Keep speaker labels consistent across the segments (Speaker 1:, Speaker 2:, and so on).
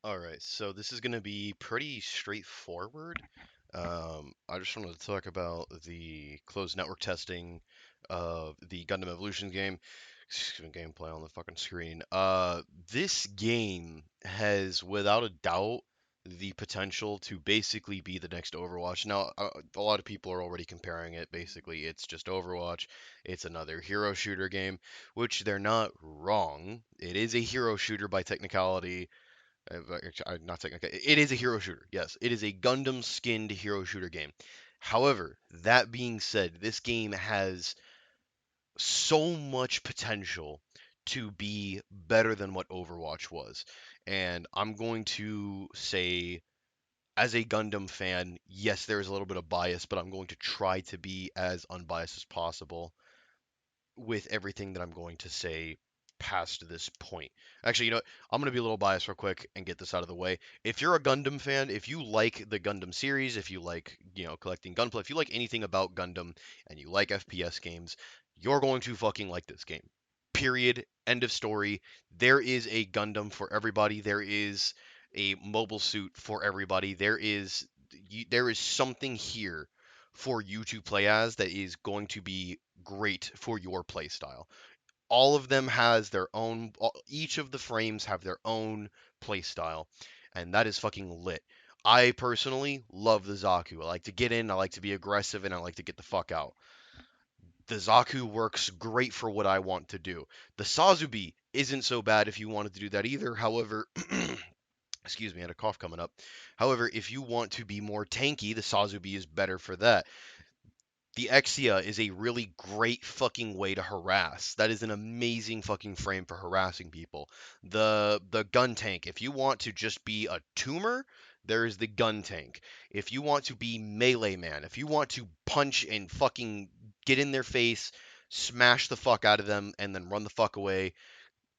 Speaker 1: All right, so this is going to be pretty straightforward. I just wanted to talk about the closed network testing of the Gundam Evolution game. Excuse me, gameplay on the fucking screen. This game has, without a doubt, the potential to basically be the next Overwatch. Now, a lot of people are already comparing it. Basically, it's just Overwatch. It's another hero shooter game, which they're not wrong. It is a hero shooter by technicality, not technical. It is a hero shooter. Yes, it is a Gundam skinned hero shooter game. However, that being said, this game has so much potential to be better than what Overwatch was. And I'm going to say, as a Gundam fan, yes, there's a little bit of bias, but I'm going to try to be as unbiased as possible with everything that I'm going to say past this point. Actually, you know what? I'm going to be a little biased real quick and get this out of the way. If you're a Gundam fan, if you like the Gundam series, if you like, collecting Gunpla, if you like anything about Gundam and you like FPS games, you're going to fucking like this game. Period. End of story. There is a Gundam for everybody. There is a mobile suit for everybody. There is something here for you to play as that is going to be great for your play style. All of them has their own, each of the frames have their own play style, and that is fucking lit. I personally love the Zaku. I like to get in, I like to be aggressive, and I like to get the fuck out. The Zaku works great for what I want to do. The Sazubi isn't so bad if you wanted to do that either. However, excuse me, I had a cough coming up. However, if you want to be more tanky, the Sazubi is better for that. The Exia is a really great fucking way to harass. That is an amazing fucking frame for harassing people. The gun tank, if you want to just be a tumor, there is the gun tank. If you want to be melee man, if you want to punch and fucking get in their face, smash the fuck out of them, and then run the fuck away,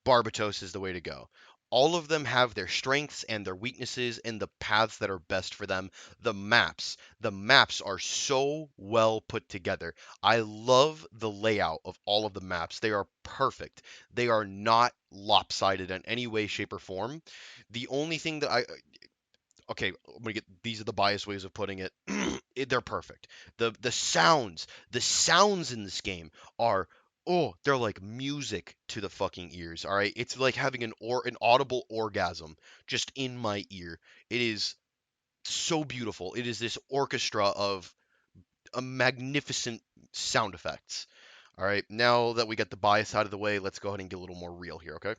Speaker 1: Barbatos is the way to go. All of them have their strengths and their weaknesses and the paths that are best for them. The maps are so well put together. I love the layout of all of the maps. They are perfect. They are not lopsided in any way, shape, or form. The only thing that okay, I'm gonna get these are the biased ways of putting it. They're perfect. The sounds in this game are, they're like music to the fucking ears. All right, it's like having an audible orgasm just in my ear. It is so beautiful. It is this orchestra of a magnificent sound effects. All right, now that we got the bias out of the way, let's go ahead and get a little more real here, okay?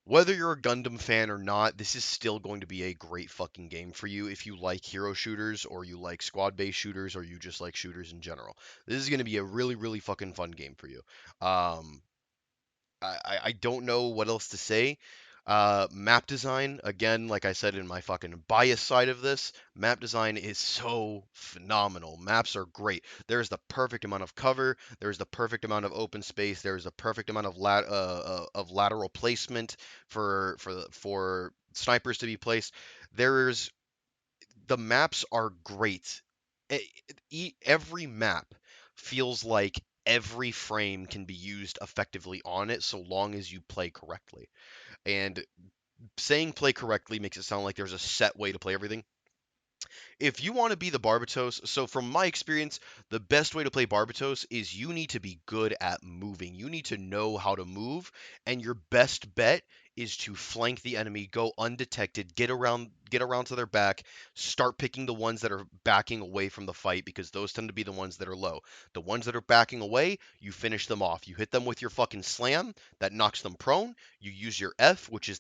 Speaker 1: Whether you're a Gundam fan or not, this is still going to be a great fucking game for you if you like hero shooters or you like squad-based shooters or you just like shooters in general. This is going to be a really, really fucking fun game for you. Um, I don't know what else to say. Map design, again, like I said in my fucking bias side of this, map design is so phenomenal. Maps are great. There's the perfect amount of cover. There's the perfect amount of open space. There's the perfect amount of lateral placement for snipers to be placed. There's the maps are great. Every map feels like every frame can be used effectively on it so long as you play correctly. And saying play correctly makes it sound like there's a set way to play everything. If you want to be the Barbatos, so from my experience, the best way to play Barbatos is you need to be good at moving. You need to know how to move, and your best bet is to flank the enemy, go undetected, get around to their back, start picking the ones that are backing away from the fight because those tend to be the ones that are low. The ones that are backing away, you finish them off. You hit them with your fucking slam, that knocks them prone. You use your F, which is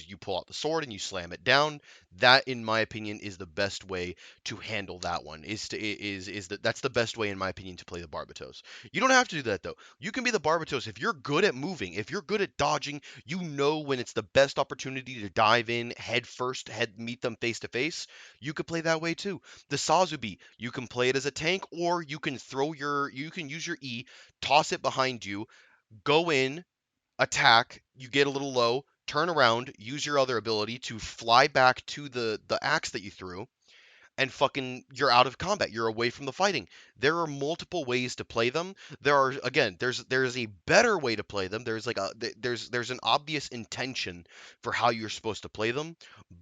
Speaker 1: you pull out the sword and you slam it down. That, in my opinion, is the best way to handle that one. That's the best way, in my opinion, to play the Barbatos. You don't have to do that though. You can be the Barbatos if you're good at moving, if you're good at dodging. You know when it's the best opportunity to dive in head first, head meet them face to face. You could play that way too. The Sazubi, you can play it as a tank, or you can use your E, toss it behind you, go in, attack, you get a little low, turn around, use your other ability to fly back to the axe that you threw, and fucking you're out of combat. You're away from the fighting. There are multiple ways to play them. There are, again, there's a better way to play them. There's like there's an obvious intention for how you're supposed to play them.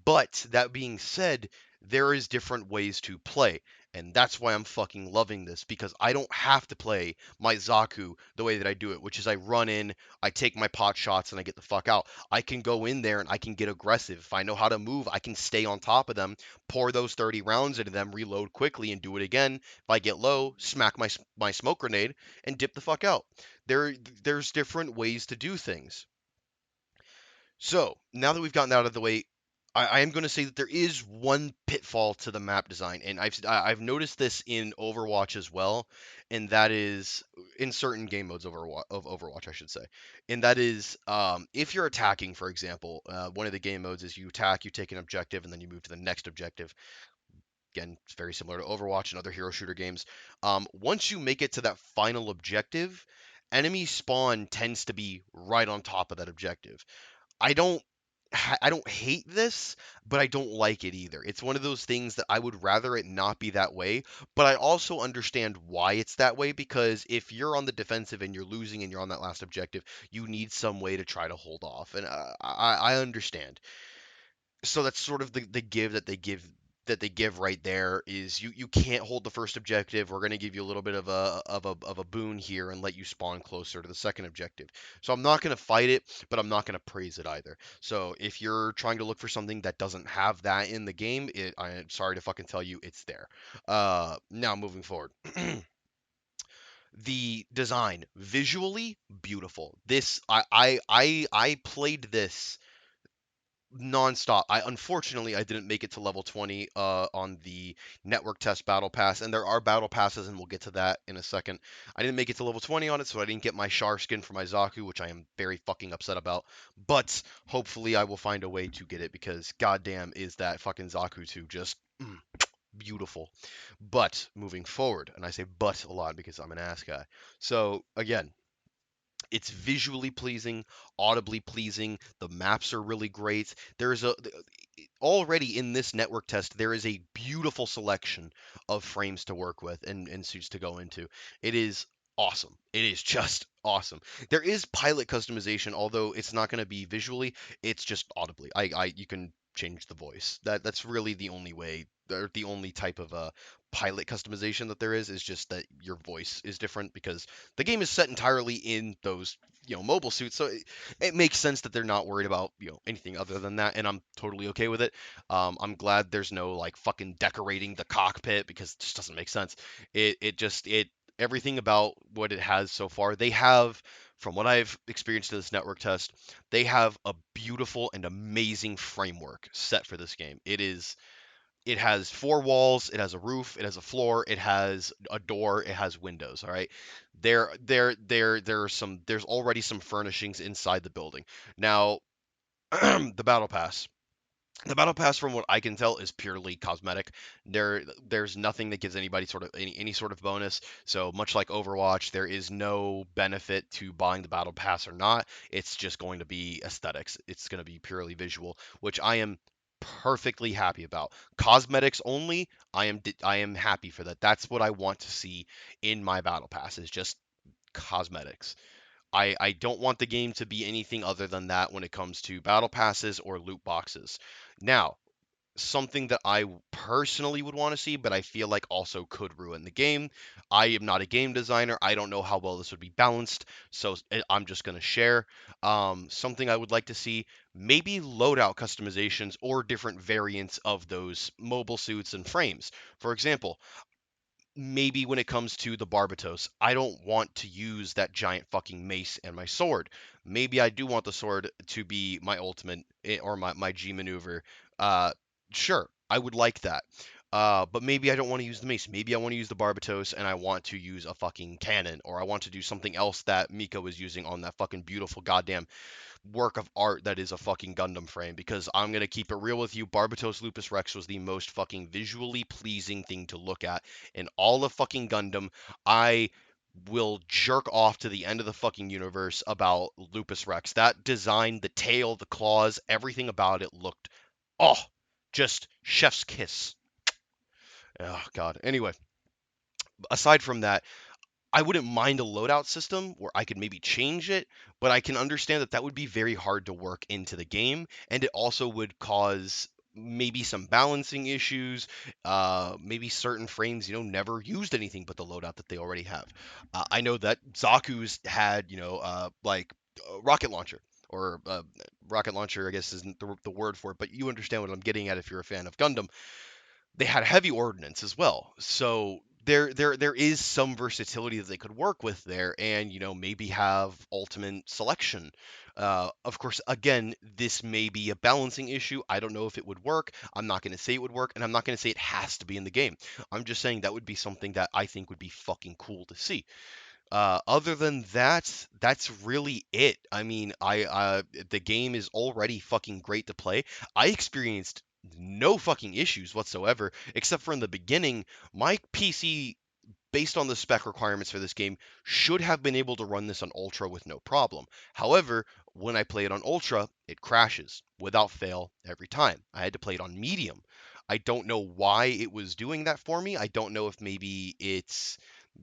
Speaker 1: But that being said, there is different ways to play. And that's why I'm fucking loving this, because I don't have to play my Zaku the way that I do it, which is I run in, I take my pot shots, and I get the fuck out. I can go in there and I can get aggressive. If I know how to move, I can stay on top of them, pour those 30 rounds into them, reload quickly, and do it again. If I get low, smack my smoke grenade and dip the fuck out. There's different ways to do things. So now that we've gotten that out of the way, I am going to say that there is one pitfall to the map design, and I've noticed this in Overwatch as well, and that is in certain game modes of Overwatch, I should say, and that is if you're attacking, for example, one of the game modes is you attack, you take an objective, and then you move to the next objective. Again, it's very similar to Overwatch and other hero shooter games. Once you make it to that final objective, enemy spawn tends to be right on top of that objective. I don't I don't hate this, but I don't like it either. It's one of those things that I would rather it not be that way, but I also understand why it's that way, because if you're on the defensive and you're losing and you're on that last objective, you need some way to try to hold off, and I understand. So that's sort of the give that they give right there is you can't hold the first objective. We're going to give you a little bit of a boon here and let you spawn closer to the second objective. So I'm not going to fight it, but I'm not going to praise it either. So if you're trying to look for something that doesn't have that in the game, I'm sorry to fucking tell you, it's there. Now moving forward. The design visually beautiful. This I played this nonstop. I didn't make it to level 20 on the network test battle pass, and there are battle passes, and we'll get to that in a second. I didn't make it to level 20 on it, so I didn't get my Char skin for my Zaku, which I am very fucking upset about. But hopefully, I will find a way to get it, because goddamn is that fucking Zaku 2 just beautiful. But moving forward, and I say but a lot because I'm an ass guy. So again, it's visually pleasing, audibly pleasing. The maps are really great. There's a already in this network test, there is a beautiful selection of frames to work with and suits to go into. It is awesome. It is just awesome. There is pilot customization, although it's not going to be visually. It's just audibly. You can change the voice. That's really the only way, or the only type of pilot customization that there is just that your voice is different, because the game is set entirely in those mobile suits, so it makes sense that they're not worried about anything other than that, and I'm totally okay with it. I'm glad there's no like fucking decorating the cockpit, because it just doesn't make sense. It everything about what it has so far, they have, from what I've experienced in this network test, they have a beautiful and amazing framework set for this game. It has four walls, it has a roof, it has a floor, it has a door, it has windows. All right, there's already some furnishings inside the building. Now, the battle pass. The battle pass, from what I can tell, is purely cosmetic. There's nothing that gives anybody sort of any sort of bonus. So much like Overwatch, there is no benefit to buying the battle pass or not. It's just going to be aesthetics. It's going to be purely visual, which I am perfectly happy about. Cosmetics only, I am happy for that. That's what I want to see in my battle pass, is just cosmetics. I don't want the game to be anything other than that when it comes to battle passes or loot boxes. Now, something that I personally would want to see, but I feel like also could ruin the game. I am not a game designer. I don't know how well this would be balanced, so I'm just going to share. Something I would like to see, maybe loadout customizations or different variants of those mobile suits and frames. For example, maybe when it comes to the Barbatos, I don't want to use that giant fucking mace and my sword. Maybe I do want the sword to be my ultimate, or my G maneuver. Uh, sure, I would like that. But maybe I don't want to use the mace. Maybe I want to use the Barbatos and I want to use a fucking cannon, or I want to do something else that Mika was using on that fucking beautiful goddamn work of art that is a fucking Gundam frame. Because I'm gonna keep it real with you, Barbatos Lupus Rex was the most fucking visually pleasing thing to look at in all of fucking Gundam. I will jerk off to the end of the fucking universe about Lupus Rex. That design, the tail, the claws, everything about it looked, oh, just chef's kiss. Oh God. Anyway, aside from that, I wouldn't mind a loadout system where I could maybe change it, but I can understand that that would be very hard to work into the game, and it also would cause maybe some balancing issues, maybe certain frames, never used anything but the loadout that they already have. I know that Zaku's had, like rocket launcher. Or rocket launcher, I guess, isn't the word for it, but you understand what I'm getting at if you're a fan of Gundam. They had heavy ordnance as well. So there is some versatility that they could work with there, and maybe have ultimate selection. Of course, again, this may be a balancing issue. I don't know if it would work. I'm not going to say it would work, and I'm not going to say it has to be in the game. I'm just saying that would be something that I think would be fucking cool to see. Other than that, that's really it. I mean, the game is already fucking great to play. I experienced no fucking issues whatsoever, except for in the beginning, my PC, based on the spec requirements for this game, should have been able to run this on Ultra with no problem. However, when I play it on Ultra, it crashes without fail every time. I had to play it on Medium. I don't know why it was doing that for me. I don't know if maybe it's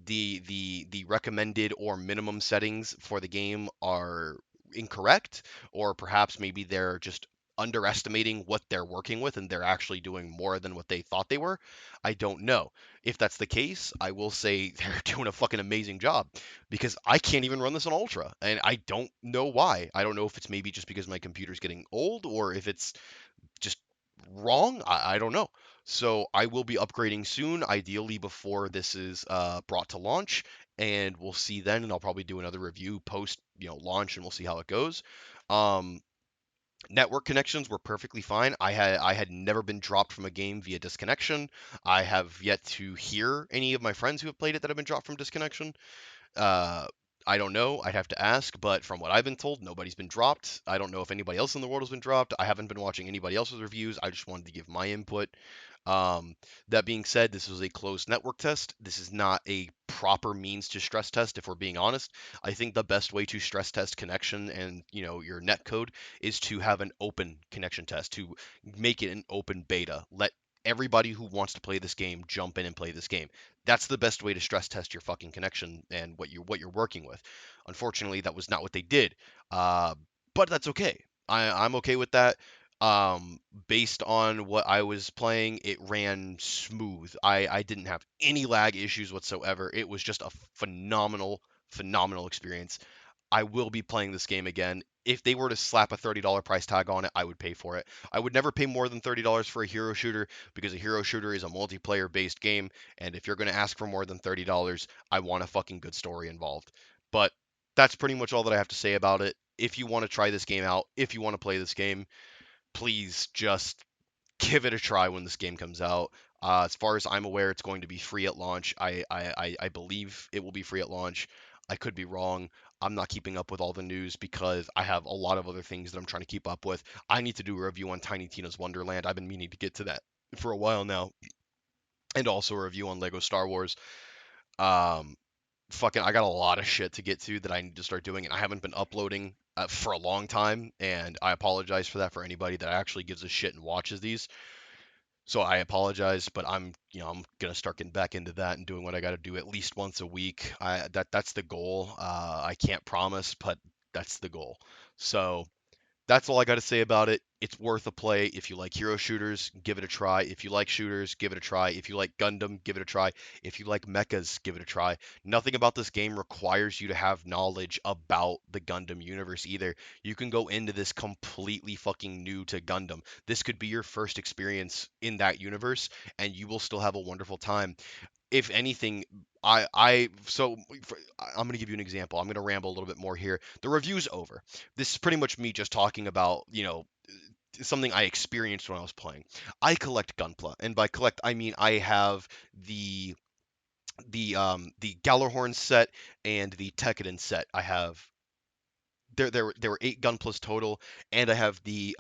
Speaker 1: the recommended or minimum settings for the game are incorrect, or perhaps maybe they're just underestimating what they're working with and they're actually doing more than what they thought they were. I don't know. If that's the case, I will say they're doing a fucking amazing job, because I can't even run this on Ultra, and I don't know why. I don't know if it's maybe just because my computer's getting old, or if it's just wrong. I don't know. So I will be upgrading soon, ideally before this is brought to launch, and we'll see then. And I'll probably do another review post launch, and we'll see how it goes. Um, Network connections were perfectly fine. I had never been dropped from a game via disconnection. I have yet to hear any of my friends who have played it that have been dropped from disconnection. Uh, I don't know. I'd have to ask, but from what I've been told, nobody's been dropped. I don't know if anybody else in the world has been dropped. I haven't been watching anybody else's reviews. I just wanted to give my input. Um, that being said, this was a closed network test. This is not a proper means to stress test, if we're being honest. I think the best way to stress test connection and your net code is to have an open connection test, to make it an open beta. Let everybody who wants to play this game jump in and play this game. That's the best way to stress test your fucking connection and what you're working with. Unfortunately, that was not what they did. Uh, but that's okay. I'm okay with that. Um, Based on what I was playing, it ran smooth. I didn't have any lag issues whatsoever. It was just a phenomenal experience. I will be playing this game again. If they were to slap a $30 price tag on it, I would pay for it. I would never pay more than $30 for a hero shooter, because a hero shooter is a multiplayer based game, and if you're going to ask for more than $30, I want a fucking good story involved. But that's pretty much all that I have to say about it. If you want to try this game out, if you want to play this game, please just give it a try when this game comes out. As far as I'm aware, it's going to be free at launch. I believe it will be free at launch. I could be wrong. I'm not keeping up with all the news because I have a lot of other things that I'm trying to keep up with. I need to do a review on Tiny Tina's Wonderland. I've been meaning to get to that for a while now, and also a review on Lego Star Wars. Um, I got a lot of shit to get to that I need to start doing, and I haven't been uploading for a long time, and I apologize for that for anybody that actually gives a shit and watches these. So I apologize, but I'm gonna start getting back into that and doing what I got to do at least once a week. That's the goal. I can't promise, but that's the goal. So that's all I got to say about it. It's worth a play. If you like hero shooters, give it a try. If you like shooters, give it a try. If you like Gundam, give it a try. If you like mechas, give it a try. Nothing about this game requires you to have knowledge about the Gundam universe either. You can go into this completely fucking new to Gundam. This could be your first experience in that universe, and you will still have a wonderful time. If anything, I'm gonna give you an example. I'm gonna ramble a little bit more here. The review's over. This is pretty much me just talking about, something I experienced when I was playing. I collect Gunpla, and by collect I mean I have the Gallarhorn set and the Tekkadan set. I have there were 8 Gunplas total, and I have the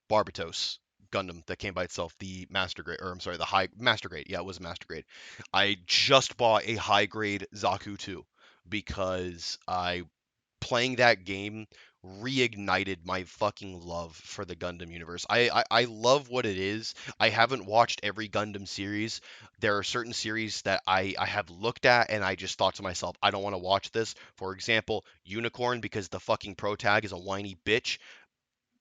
Speaker 1: Barbatos Gundam that came by itself, the master grade, or I'm sorry, the high master grade. Yeah, it was a master grade. I just bought a high grade Zaku 2 because I playing that game reignited my fucking love for the Gundam universe. I love what it is. I haven't watched every Gundam series. There are certain series that I have looked at and I just thought to myself, I don't want to watch this. For example, Unicorn, because the fucking pro tag is a whiny bitch.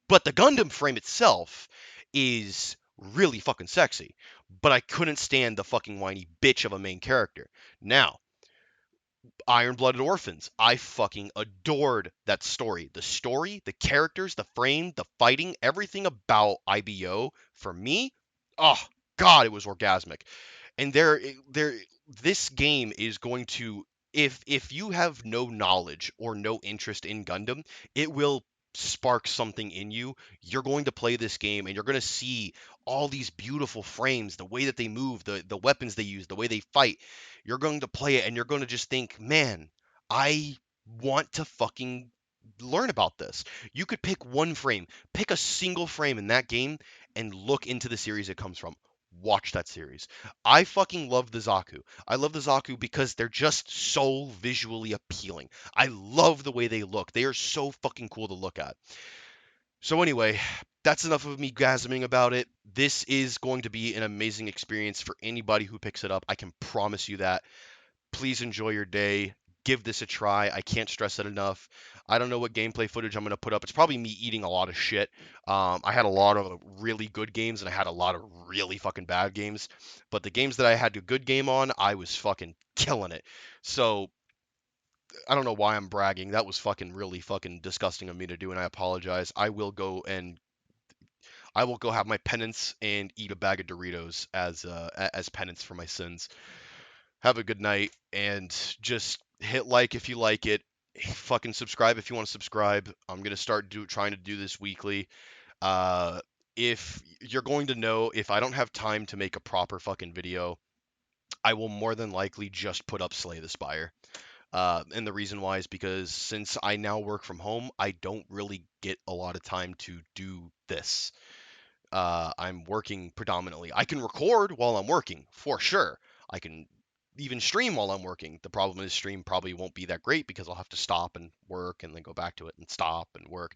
Speaker 1: But the Gundam frame itself is really fucking sexy. But I couldn't stand the fucking whiny bitch of a main character. Now, Iron-Blooded Orphans. I fucking adored that story. The story, the characters, the frame, the fighting, everything about IBO for me, oh god, it was orgasmic. And there this game is going to, if you have no knowledge or no interest in Gundam, it will spark something in you. You're going to play this game and you're going to see all these beautiful frames, the way that they move, the weapons they use, the way they fight. You're going to play it and you're going to just think, "Man, I want to fucking learn about this." You could pick one frame, pick a single frame in that game and look into the series it comes from. Watch that series. I fucking love the Zaku. I love the Zaku because they're just so visually appealing. I love the way they look. They are so fucking cool to look at. So anyway, that's enough of me gasming about it. This is going to be an amazing experience for anybody who picks it up. I can promise you that. Please enjoy your day. Give this a try. I can't stress it enough. I don't know what gameplay footage I'm going to put up. It's probably me eating a lot of shit. I had a lot of really good games and I had a lot of really fucking bad games. But the games that I had a good game on, I was fucking killing it. So I don't know why I'm bragging. That was fucking really fucking disgusting of me to do, and I apologize. I will go have my penance and eat a bag of Doritos as penance for my sins. Have a good night and just hit like if you like it. Fucking subscribe if you want to subscribe. I'm gonna start trying to do this weekly. Uh, if you're going to know if I don't have time to make a proper fucking video, I will more than likely just put up Slay the Spire. And the reason why is because since I now work from home, I don't really get a lot of time to do this. I'm working predominantly. I can record while I'm working, for sure. I can even stream while I'm working. The problem is stream probably won't be that great because I'll have to stop and work and then go back to it and stop and work.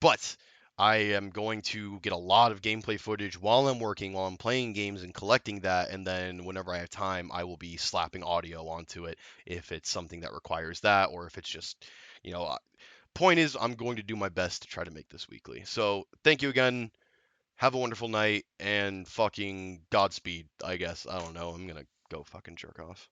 Speaker 1: But I am going to get a lot of gameplay footage while I'm working, while I'm playing games and collecting that. And then whenever I have time, I will be slapping audio onto it if it's something that requires that, or if it's just, you know, point is, I'm going to do my best to try to make this weekly. So thank you again. Have a wonderful night and fucking Godspeed, I guess. I don't know. I'm gonna go fucking jerk off.